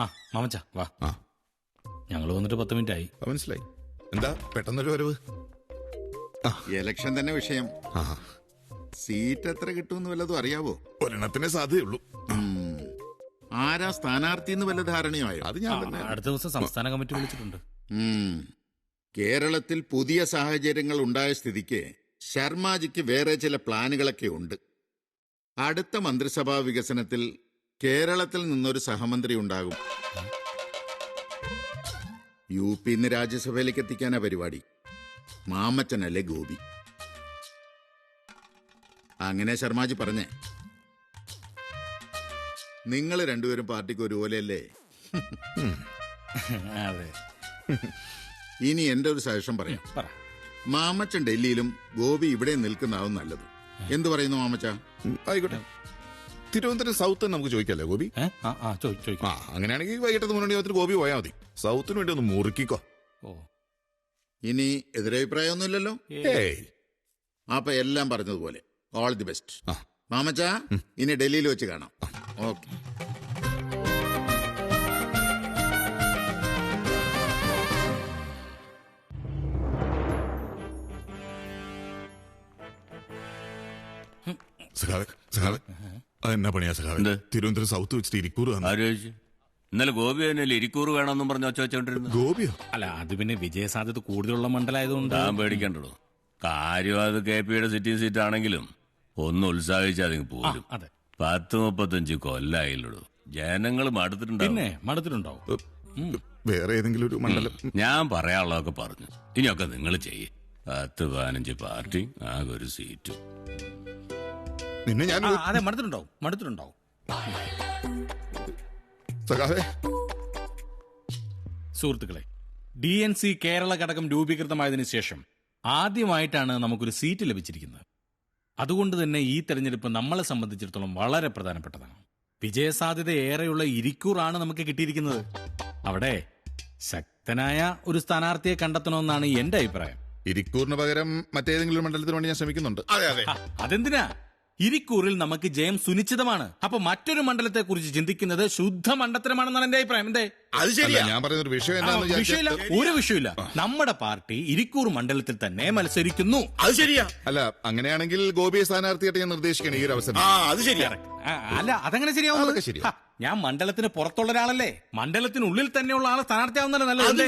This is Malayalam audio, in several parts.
ആ മാമച്ച വാ. ഞങ്ങൾ വന്നിട്ട് 10 മിനിറ്റ് ആയി. മനസ്സിലായി. എന്താ പെട്ടെന്നൊരു വരവ്? ഇലക്ഷൻ തന്നെ വിഷയം. സീറ്റ് എത്ര കിട്ടുമെന്ന് വല്ലതും അറിയാവോ? ഒരെണ്ണത്തിനെ സാധ്യതയുള്ളൂ. ആരാ സ്ഥാനാർത്ഥി എന്ന് വല്ല ധാരണയായോ? അത് ഞാൻ തന്നെ. അടുത്ത ദിവസം സംസ്ഥാന കമ്മിറ്റി വിളിച്ചിട്ടുണ്ട്. കേരളത്തിൽ പുതിയ സാഹചര്യങ്ങൾ ഉണ്ടായ സ്ഥിതിക്ക് ശർമാജിക്ക് വേറെ ചില പ്ലാനുകളൊക്കെ ഉണ്ട്. അടുത്ത മന്ത്രിസഭാ വികസനത്തിൽ കേരളത്തിൽ നിന്നൊരു സഹമന്ത്രി ഉണ്ടാകും. UP രാജ്യസഭയിലേക്ക് എത്തിക്കാനാ പരിപാടി. മാമച്ചനല്ലേ ഗോപി. അങ്ങനെ ശർമാജി പറഞ്ഞേ. നിങ്ങൾ രണ്ടുപേരും പാർട്ടിക്ക് ഒരുപോലെയല്ലേ? അതെ. ഇനി എന്റെ ഒരു സജഷൻ പറയാം. മാമച്ചൻ ഡൽഹിയിലും ഗോപി ഇവിടെ നിൽക്കുന്നതാവും നല്ലത്. എന്തു പറയുന്നു മാമച്ച? ആയിക്കോട്ടെ. തിരുവനന്തപുരം സൗത്ത് നമുക്ക് ചോദിക്കല്ലേ ഗോപി? അങ്ങനെയാണെങ്കിൽ വൈകിട്ടത്തെ മുന്നണി ഗോപി പോയാൽ മതി. സൗത്തിന് വേണ്ടി ഒന്ന് മുറുക്കിക്കോ. ഇനി എതിരഭിപ്രായമൊന്നുമില്ലല്ലോ? അപ്പൊ എല്ലാം പറഞ്ഞതുപോലെ ഓൾ ദി ബെസ്റ്റ് മാമച്ച. ഇനി ഡൽഹിയിൽ വെച്ച് കാണാം. ഓക്കെ. എന്നാ പണിയാ സഖാവ്? തിരുവനന്തപുരം സൗത്ത് വെച്ചിട്ട് ഇരിക്കൂറ് ഇന്നലെ ഗോപി തന്നെയല്ലേ ഇരിക്കൂറ് വേണമെന്നും പറഞ്ഞ് വെച്ചോണ്ടിരുന്നു. ഗോപിയോ? അല്ല, അത് പിന്നെ വിജയസാധ്യത കൂടുതലുള്ള മണ്ഡലമായതുകൊണ്ട് ഞാൻ പേടിക്കണ്ടോ. കാര്യം അത് KP സിറ്റിംഗ് സീറ്റ് ആണെങ്കിലും ഒന്ന് ഉത്സാഹിച്ചാൽ പോലും 10-35 കൊല്ലായില്ലടോ. ജനങ്ങൾ മടുത്തിട്ടുണ്ടാവും. വേറെ ഏതെങ്കിലും ഒരു മണ്ഡലം? ഞാൻ പറയാനുള്ളതൊക്കെ പറഞ്ഞു. ഇനിയൊക്കെ നിങ്ങൾ ചെയ്യേ. 10-15 പാർട്ടി, ആകെ ഒരു സീറ്റ്. നിന്നെ ഞാൻ അതെ മടുത്തിട്ടുണ്ടാവും. സുഹൃത്തുക്കളെ, DNC കേരള ഘടകം രൂപീകൃതമായതിനു ശേഷം ആദ്യമായിട്ടാണ് നമുക്കൊരു സീറ്റ് ലഭിച്ചിരിക്കുന്നത്. അതുകൊണ്ട് തന്നെ ഈ തെരഞ്ഞെടുപ്പ് നമ്മളെ സംബന്ധിച്ചിടത്തോളം വളരെ പ്രധാനപ്പെട്ടതാണ്. വിജയസാധ്യത ഏറെയുള്ള ഇരിക്കൂറാണ് നമുക്ക് കിട്ടിയിരിക്കുന്നത്. അവിടെ ശക്തനായ ഒരു സ്ഥാനാർത്ഥിയെ കണ്ടെത്തണമെന്നാണ് എന്റെ അഭിപ്രായം. ഇരിക്കൂറിന് പകരം മറ്റേതെങ്കിലും മണ്ഡലത്തിന് വേണ്ടി ഞാൻ ശ്രമിക്കുന്നുണ്ട്. അതെന്തിനാ? ഇരിക്കൂറിൽ നമുക്ക് ജയം സുനിശ്ചിതമാണ്. അപ്പൊ മറ്റൊരു മണ്ഡലത്തെ കുറിച്ച് ചിന്തിക്കുന്നത് ശുദ്ധ മണ്ടത്തരമാണെന്നാണ് എന്റെ അഭിപ്രായം. എന്തേ? അത് ശരിയാ. ഞാൻ പറയുന്ന ഒരു വിഷയമില്ല. ഒരു വിഷയമില്ല. നമ്മുടെ പാർട്ടി ഇരിക്കൂർ മണ്ഡലത്തിൽ തന്നെ മത്സരിക്കുന്നു. അത് ശരിയാ. അല്ല, അങ്ങനെയാണെങ്കിൽ ഗോപിയെ സ്ഥാനാർത്ഥിയായിട്ട് ഞാൻ നിർദ്ദേശിക്കണം ഈ ഒരു അവസരം. അത് ശരിയാ. അല്ല, അതങ്ങനെ ശരിയാവും. ഞാൻ മണ്ഡലത്തിന് പുറത്തുള്ള ഒരാളല്ലേ. മണ്ഡലത്തിനുള്ളിൽ തന്നെയുള്ള ആളെ സ്ഥാനാർത്ഥിയാവുന്നല്ലേ നല്ലത്.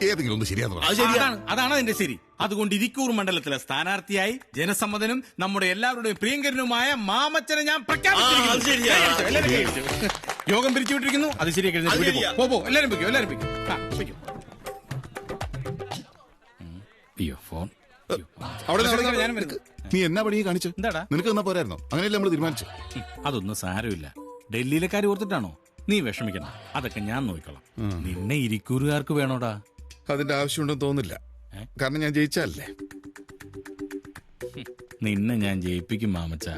ഏതെങ്കിലും ഒന്ന് ശരിയാ. അതാണ് അതിന്റെ ശരി. അതുകൊണ്ട് ഇരിക്കൂർ മണ്ഡലത്തിലെ സ്ഥാനാർത്ഥിയായി ജനസമ്മതനും നമ്മുടെ എല്ലാവരുടെയും പ്രിയങ്കരനുമായ മാമച്ചനെ ഞാൻ പ്രഖ്യാപിച്ചിരിക്കുന്നു. യോഗം പിരിച്ചുവിട്ടിരിക്കുന്നു. അത് ശരിയാക്കി എല്ലാരും വെക്കും. അയ്യോ, ഫോൺ. നീ എന്നാ പണി കാണിച്ചു? എന്താടാ? നിനക്ക് എന്നാ പോരായിരുന്നോ? അങ്ങനെയല്ലേ നമ്മൾ തീരുമാനിച്ചു. അതൊന്നും സാരമില്ല. ഡൽഹിയിലെ കാര്യം ഓർത്തിട്ടാണോ? നീ വിഷമിക്കണ്ട, അതൊക്കെ ഞാൻ നോക്കിക്കോളാം. നിന്നെ ഇരിക്കൂറുകാർക്ക് വേണോടാ? അതിന്റെ ആവശ്യമുണ്ടെന്ന് തോന്നില്ല. കാരണം ഞാൻ ജയിച്ചല്ലേ. നിന്നെ ഞാൻ ജയിപ്പിക്കും മാമച്ച.